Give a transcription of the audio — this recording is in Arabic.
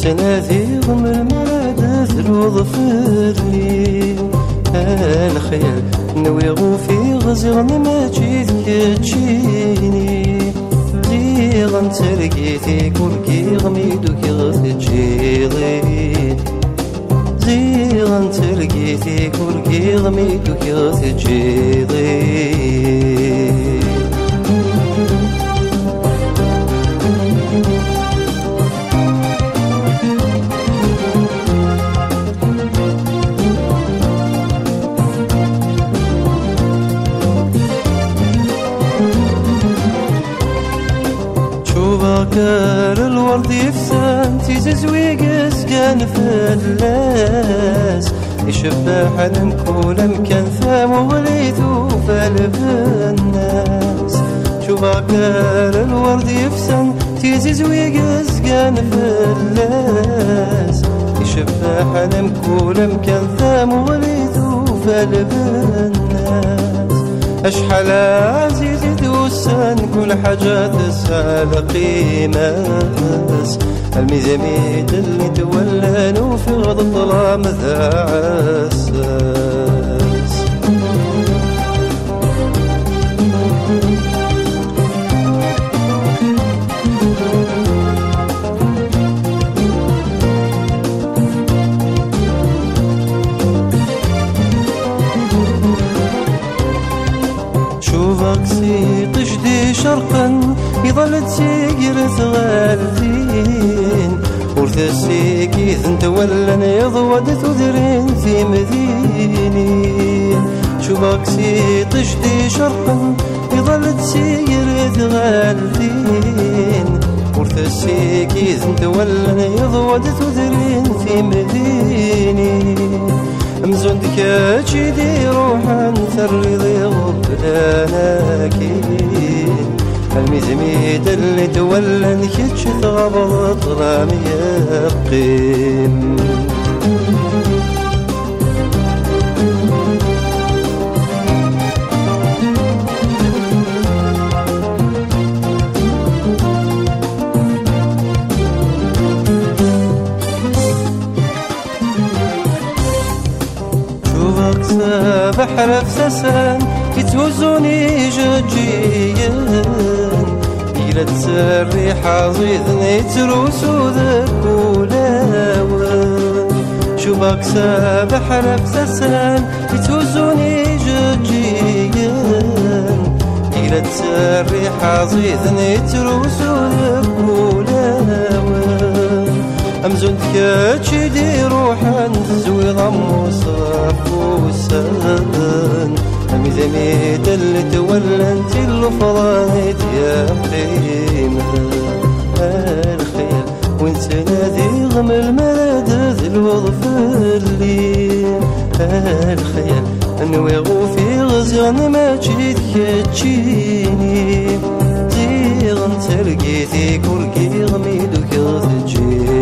ونتنادي ضم المراد ثلوض فرلي الخيال نوي غوفي غزغن ما جيت كتشيني زيغن ترقيتي كوركي غميدو كي غتجيغي زيغن ترقيتي كوركي غميدو كي غتجيغي كار الورد يفسان تيزويق كان فلاس يشبه حلم كل مكان ثام وغليتو فالبناس شوفا كار الورد يفسان تيزويق كان فلاس يشبه حلم كل مكان ثام وغليتو فالبناس أشحال عزيز دوسان كل حاجة تسال قيمة الميزاميد اللي تولانو في غض الظلام ذا عساس شوفك سيطش دي شرقا يظل تسيقر تغالدين ورثسيك إذن تولن يضود تدرين في مدينين شوفك سيطش دي شرقا يظل تسيقر تغالدين ورثسيك إذن تولن يضود تدرين في مدينين أمزون دكاتشي دي روحا ثري ضي غبلانا كين الميزميد اللي تولن كتش تغبض ظلام يقين بحر فسسان يتوزوني جاجيا إلى تسري حظيظني تروسو ذكولاوان شوفك بحر فسسان يتوزوني جاجيا إلى تسري حظيظني تروسو ذكولاوان أمزون تكاتشي دي روحا تزوي ضم وصرف وسان الميزاميد اللي تولن تلو فضانيت يا قيمة الخيال وانت نادي غم المراد الوظف اللي الخيال نوي غوفي غزغن ما جيت كتشيني زيغن تلقيتي كوركي غميدو كي غتجي